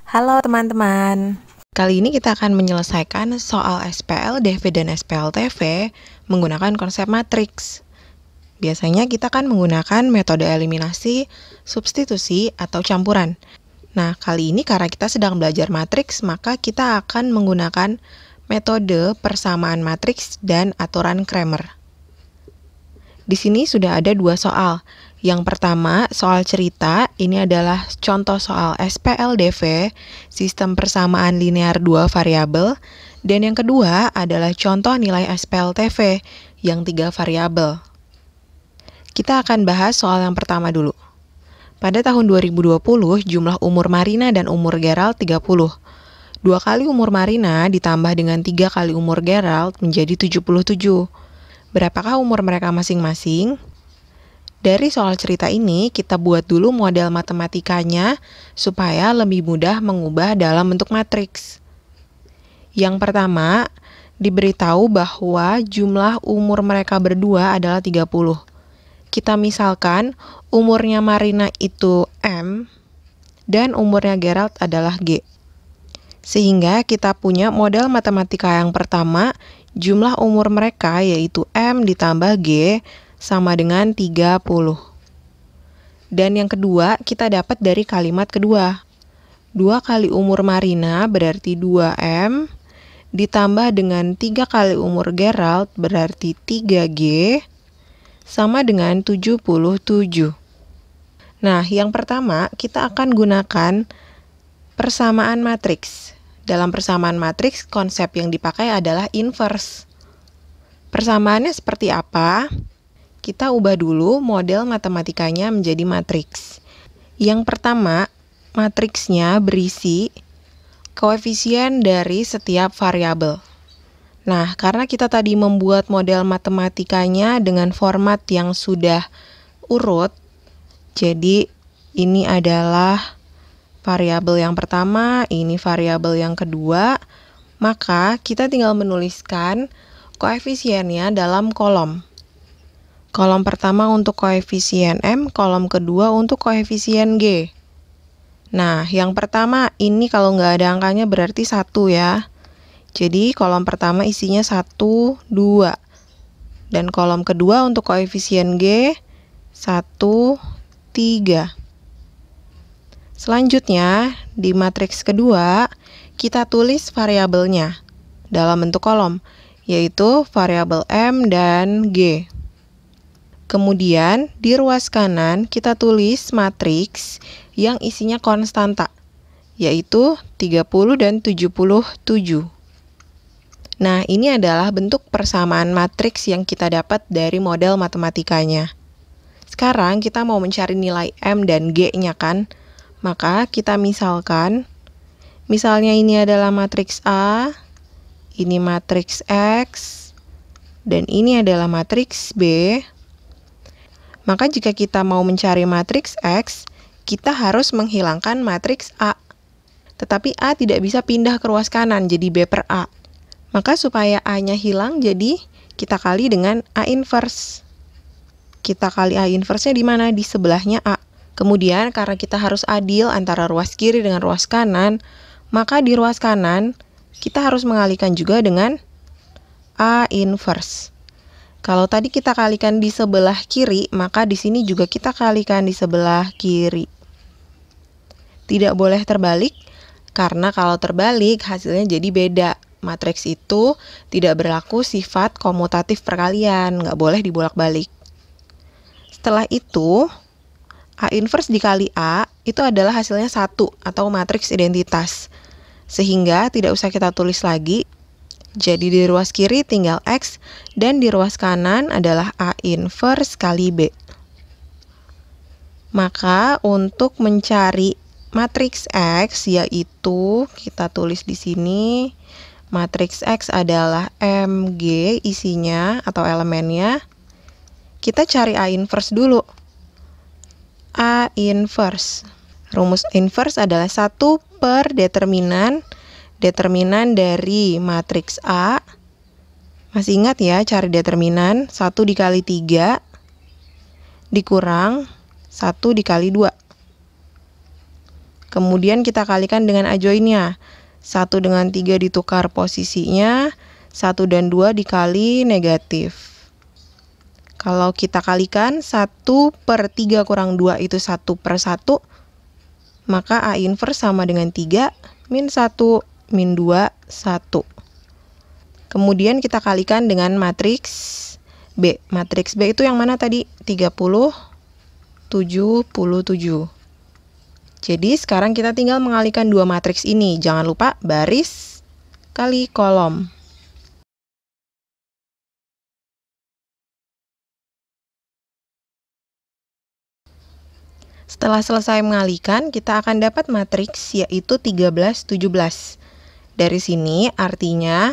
Halo teman-teman. Kali ini kita akan menyelesaikan soal SPL, DV, dan SPLTV menggunakan konsep matriks. Biasanya kita kan menggunakan metode eliminasi, substitusi, atau campuran. Nah, kali ini karena kita sedang belajar matriks, maka kita akan menggunakan metode persamaan matriks dan aturan Cramer. Di sini sudah ada dua soal. Yang pertama, soal cerita, ini adalah contoh soal SPLDV, sistem persamaan linear dua variabel, dan yang kedua adalah contoh nilai SPLTV, yang 3 variabel. Kita akan bahas soal yang pertama dulu. Pada tahun 2020, jumlah umur Marina dan umur Gerald 30. 2 kali umur Marina ditambah dengan 3 kali umur Gerald menjadi 77. Berapakah umur mereka masing-masing? Dari soal cerita ini, kita buat dulu model matematikanya supaya lebih mudah mengubah dalam bentuk matriks. Yang pertama, diberitahu bahwa jumlah umur mereka berdua adalah 30. Kita misalkan umurnya Marina itu M dan umurnya Gerald adalah G. Sehingga kita punya model matematika yang pertama, jumlah umur mereka yaitu M ditambah G sama dengan 30. Dan yang kedua, kita dapat dari kalimat kedua. 2 kali umur Marina berarti 2M, ditambah dengan 3 kali umur Gerald berarti 3G, sama dengan 77. Nah, yang pertama, kita akan gunakan persamaan matriks. Dalam persamaan matriks, konsep yang dipakai adalah inverse. Persamaannya seperti apa? Kita ubah dulu model matematikanya menjadi matriks. Yang pertama, matriksnya berisi koefisien dari setiap variabel. Nah, karena kita tadi membuat model matematikanya dengan format yang sudah urut, jadi ini adalah variabel yang pertama, ini variabel yang kedua, maka kita tinggal menuliskan koefisiennya dalam kolom. Kolom pertama untuk koefisien M, kolom kedua untuk koefisien G. Nah, yang pertama ini kalau nggak ada angkanya berarti 1 ya. Jadi kolom pertama isinya 1, 2. Dan kolom kedua untuk koefisien G, 1, 3. Selanjutnya, di matriks kedua, kita tulis variabelnya dalam bentuk kolom, yaitu variabel M dan G. Kemudian, di ruas kanan kita tulis matriks yang isinya konstanta, yaitu 30 dan 77. Nah, ini adalah bentuk persamaan matriks yang kita dapat dari model matematikanya. Sekarang kita mau mencari nilai M dan G-nya kan? Maka kita misalnya ini adalah matriks A, ini matriks X, dan ini adalah matriks B. Maka jika kita mau mencari matriks X, kita harus menghilangkan matriks A. Tetapi A tidak bisa pindah ke ruas kanan, jadi B per A. Maka supaya A-nya hilang, jadi kita kali dengan A inverse. Kita kali A inverse-nya di mana? Di sebelahnya A. Kemudian karena kita harus adil antara ruas kiri dengan ruas kanan, maka di ruas kanan kita harus mengalihkan juga dengan A inverse. Kalau tadi kita kalikan di sebelah kiri, maka di sini juga kita kalikan di sebelah kiri. Tidak boleh terbalik, karena kalau terbalik hasilnya jadi beda. Matriks itu tidak berlaku sifat komutatif perkalian, nggak boleh dibolak-balik. Setelah itu, A inverse dikali A itu adalah hasilnya 1 atau matriks identitas. Sehingga tidak usah kita tulis lagi. Jadi di ruas kiri tinggal X dan di ruas kanan adalah A inverse kali B. Maka untuk mencari matriks X yaitu kita tulis di sini matriks X adalah MG isinya atau elemennya. Kita cari A inverse dulu. A inverse. Rumus inverse adalah 1 per determinan dari matriks A. Masih ingat ya cari determinan, 1 dikali 3 dikurang 1 dikali 2. Kemudian kita kalikan dengan adjoinnya. 1 dengan 3 ditukar posisinya, 1 dan 2 dikali negatif. Kalau kita kalikan 1/3 kurang 2 itu 1/1, maka A inverse sama dengan 3, min 1, min 2, 1. Kemudian kita kalikan dengan matriks B. Matriks B itu yang mana tadi? 30, 77. Jadi sekarang kita tinggal mengalikan dua matriks ini. Jangan lupa baris kali kolom. Setelah selesai mengalihkan, kita akan dapat matriks yaitu 13, 17. Dari sini artinya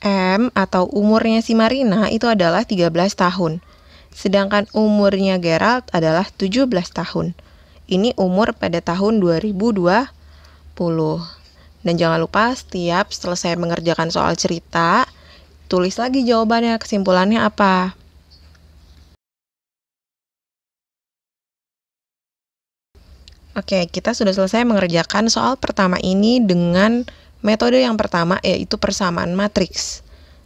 M atau umurnya si Marina itu adalah 13 tahun. Sedangkan umurnya Gerald adalah 17 tahun. Ini umur pada tahun 2020. Dan jangan lupa setiap selesai mengerjakan soal cerita, tulis lagi jawabannya, kesimpulannya apa. Oke, kita sudah selesai mengerjakan soal pertama ini dengan metode yang pertama, yaitu persamaan matriks.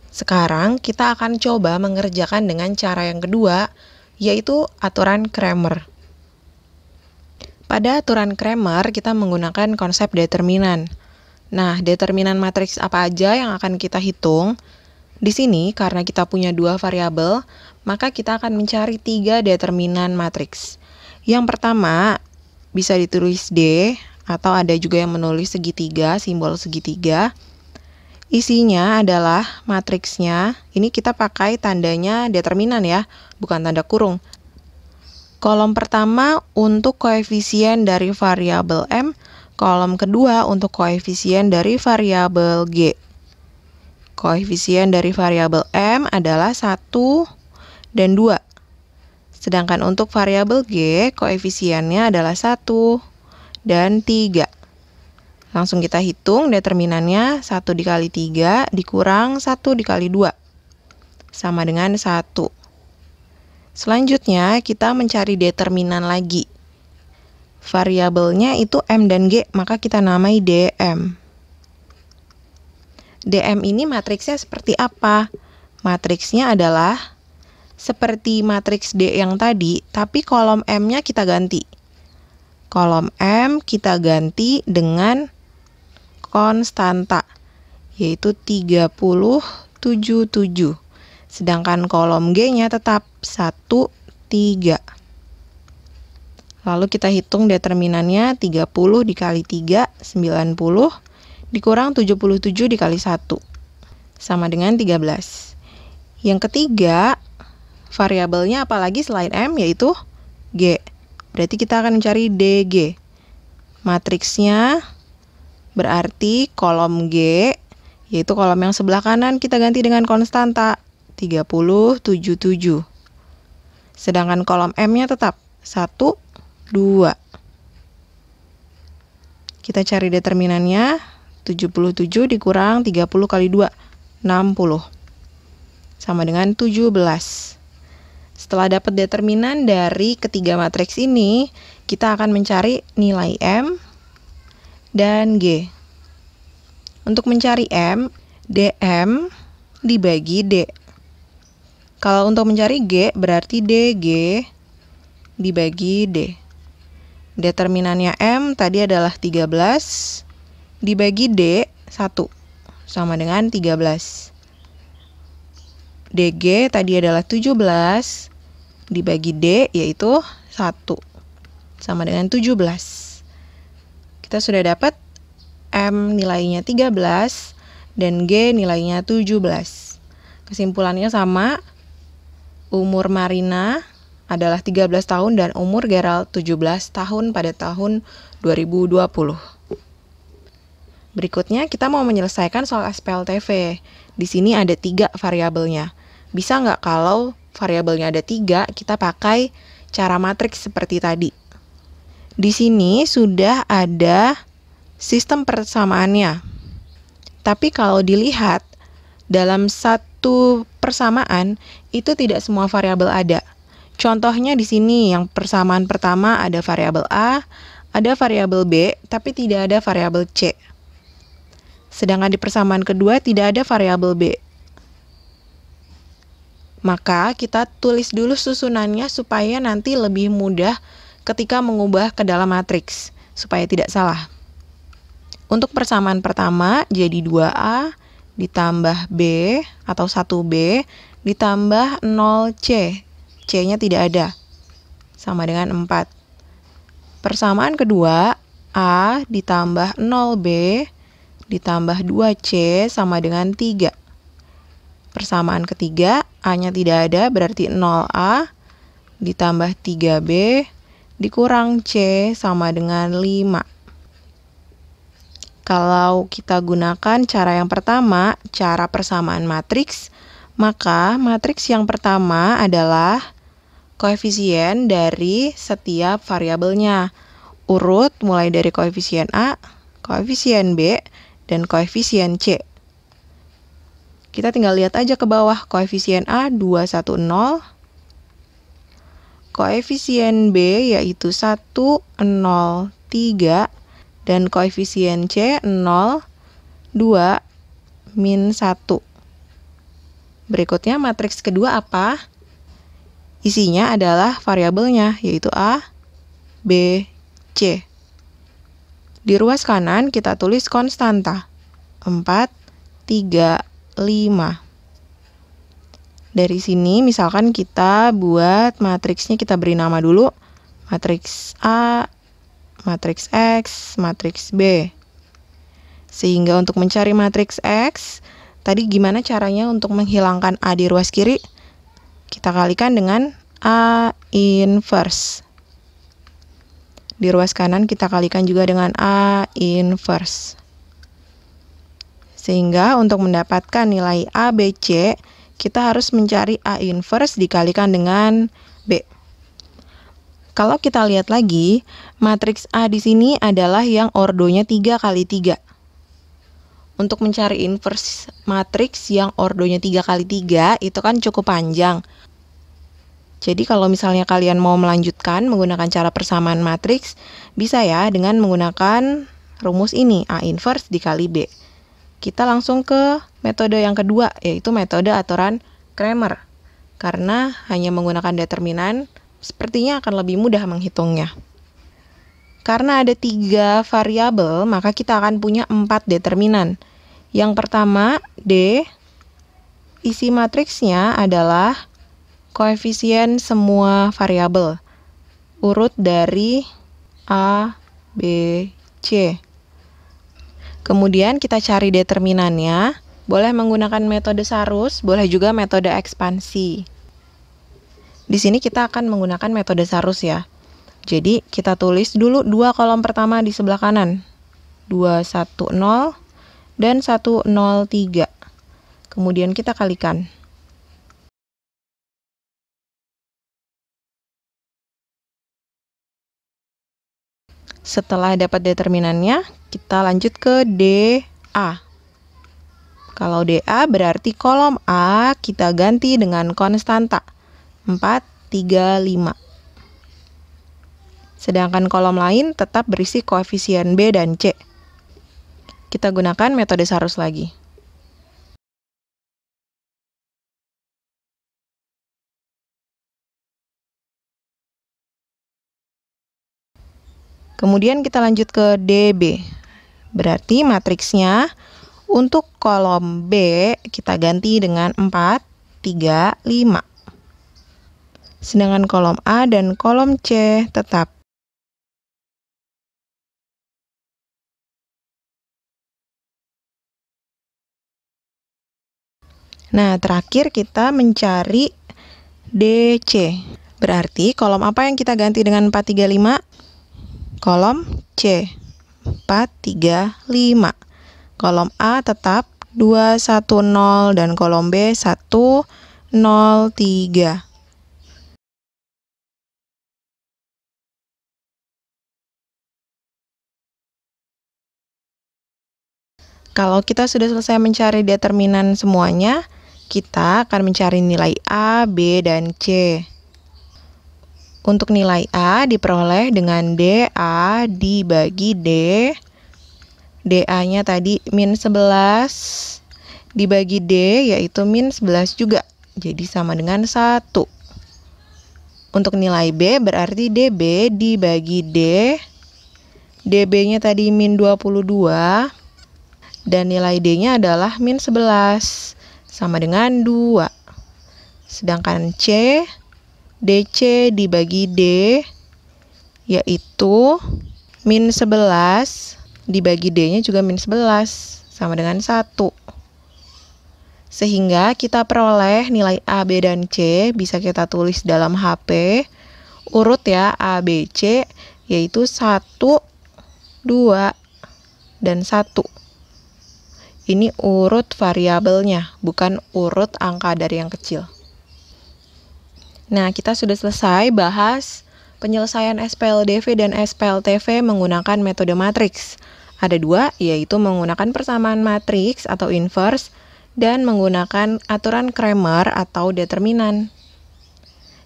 Sekarang kita akan coba mengerjakan dengan cara yang kedua, yaitu aturan Cramer. Pada aturan Cramer, kita menggunakan konsep determinan. Nah, determinan matriks apa aja yang akan kita hitung? Di sini, karena kita punya dua variabel, maka kita akan mencari 3 determinan matriks. Yang pertama, bisa ditulis D, atau ada juga yang menulis segitiga, simbol segitiga. Isinya adalah matriksnya, ini kita pakai tandanya determinan ya, bukan tanda kurung. Kolom pertama untuk koefisien dari variabel M, kolom kedua untuk koefisien dari variabel G. Koefisien dari variabel M adalah 1 dan 2. Sedangkan untuk variabel G, koefisiennya adalah 1 dan 3. Langsung kita hitung determinannya, 1 dikali 3 dikurang 1 dikali 2. Sama dengan 1. Selanjutnya, kita mencari determinan lagi. Variabelnya itu M dan G, maka kita namai DM. DM ini matriksnya seperti apa? Matriksnya adalah seperti matriks D yang tadi, tapi kolom M-nya kita ganti. Kolom M kita ganti dengan konstanta, yaitu 3077. Sedangkan kolom G-nya tetap 1, 3. Lalu kita hitung determinannya, 30 dikali 3, 90, dikurang 77 dikali 1. Sama dengan 13. Yang ketiga, variabelnya apalagi selain M, yaitu G. Berarti kita akan mencari DG. Matriksnya berarti kolom G, yaitu kolom yang sebelah kanan, kita ganti dengan konstanta, 3077. Sedangkan kolom M-nya tetap 1, 2. Kita cari determinannya, 77 dikurang 30 kali 2, 60. Sama dengan 17. Setelah dapat determinan dari ketiga matriks ini, kita akan mencari nilai M dan G. Untuk mencari M, DM dibagi D. Kalau untuk mencari G, berarti DG dibagi D. Determinannya M tadi adalah 13, dibagi D, 1. Sama dengan 13. DG tadi adalah 17, dibagi D, yaitu 1. Sama dengan 17. Kita sudah dapat M nilainya 13, dan G nilainya 17. Kesimpulannya sama, umur Marina adalah 13 tahun dan umur Gerald 17 tahun pada tahun 2020. Berikutnya kita mau menyelesaikan soal SPLTV. Di sini ada 3 variabelnya. Bisa nggak kalau variabelnya ada 3, kita pakai cara matriks seperti tadi. Di sini sudah ada sistem persamaannya. Tapi kalau dilihat, dalam satu persamaan, itu tidak semua variabel ada. Contohnya di sini, yang persamaan pertama ada variabel A, ada variabel B, tapi tidak ada variabel C. Sedangkan di persamaan kedua tidak ada variabel B. Maka kita tulis dulu susunannya supaya nanti lebih mudah ketika mengubah ke dalam matriks, supaya tidak salah. Untuk persamaan pertama, jadi 2A ditambah B atau 1B ditambah 0C. C-nya tidak ada, sama dengan 4. Persamaan kedua, A ditambah 0B ditambah 2C sama dengan 3. Persamaan ketiga, A-nya tidak ada, berarti 0A ditambah 3B dikurang C sama dengan 5. Kalau kita gunakan cara yang pertama, cara persamaan matriks, maka matriks yang pertama adalah koefisien dari setiap variabelnya. Urut mulai dari koefisien A, koefisien B, dan koefisien C. Kita tinggal lihat aja ke bawah, koefisien A 210, koefisien B yaitu 1, 0, 3, dan koefisien C 0, 2, min 1. Berikutnya matriks kedua apa? Isinya adalah variabelnya, yaitu A, B, C. Di ruas kanan kita tulis konstanta, 4, 3, 5. Dari sini misalkan kita buat matriksnya, kita beri nama dulu, matriks A, matriks X, matriks B. Sehingga untuk mencari matriks X, tadi gimana caranya untuk menghilangkan A di ruas kiri? Kita kalikan dengan A inverse. Di ruas kanan kita kalikan juga dengan A inverse. Sehingga untuk mendapatkan nilai A, B, C, kita harus mencari A inverse dikalikan dengan B. Kalau kita lihat lagi, matriks A di sini adalah yang ordonya 3 kali 3. Untuk mencari inverse matriks yang ordonya 3 kali 3, itu kan cukup panjang. Jadi kalau misalnya kalian mau melanjutkan menggunakan cara persamaan matriks, bisa ya dengan menggunakan rumus ini, A inverse dikali B. Kita langsung ke metode yang kedua, yaitu metode aturan Cramer. Karena hanya menggunakan determinan, sepertinya akan lebih mudah menghitungnya. Karena ada 3 variabel, maka kita akan punya 4 determinan. Yang pertama, D, isi matriksnya adalah koefisien semua variabel. Urut dari A, B, C. Kemudian kita cari determinannya, boleh menggunakan metode Sarus, boleh juga metode ekspansi. Di sini kita akan menggunakan metode Sarus ya. Jadi kita tulis dulu 2 kolom pertama di sebelah kanan. 210 dan 103. Kemudian kita kalikan. Setelah dapat determinannya, kita lanjut ke DA. Kalau DA berarti kolom A kita ganti dengan konstanta 4, 3, 5. Sedangkan kolom lain tetap berisi koefisien B dan C. Kita gunakan metode Sarus lagi. Kemudian kita lanjut ke DB. Berarti matriksnya untuk kolom B kita ganti dengan 4, 3, 5. Sedangkan kolom A dan kolom C tetap. Nah, terakhir kita mencari DC. Berarti kolom apa yang kita ganti dengan 4, 3, 5? Kolom C, 4, 3, 5. Kolom A tetap 2, 1, 0, dan kolom B 1, 0, 3. Kalau kita sudah selesai mencari determinan semuanya, kita akan mencari nilai A, B, dan C. Untuk nilai A diperoleh dengan DA dibagi D. DA-nya tadi min 11 dibagi D yaitu min 11 juga. Jadi sama dengan 1. Untuk nilai B berarti DB dibagi D. DB-nya tadi min 22 dan nilai D-nya adalah min 11 sama dengan 2. Sedangkan C, DC dibagi D yaitu min 11 dibagi D-nya juga min 11 sama dengan 1. Sehingga kita peroleh nilai A, B, dan C bisa kita tulis dalam HP urut ya A, B, C yaitu 1, 2, dan 1. Ini urut variabelnya, bukan urut angka dari yang kecil. Nah, kita sudah selesai bahas penyelesaian SPLDV dan SPLTV menggunakan metode matriks. Ada 2, yaitu menggunakan persamaan matriks atau inverse dan menggunakan aturan Cramer atau determinan.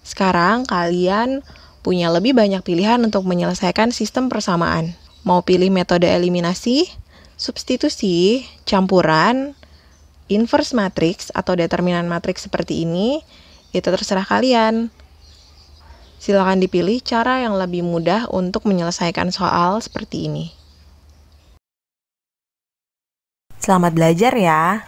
Sekarang kalian punya lebih banyak pilihan untuk menyelesaikan sistem persamaan. Mau pilih metode eliminasi, substitusi, campuran, inverse matriks atau determinan matriks seperti ini, itu terserah kalian. Silakan dipilih cara yang lebih mudah untuk menyelesaikan soal seperti ini. Selamat belajar ya!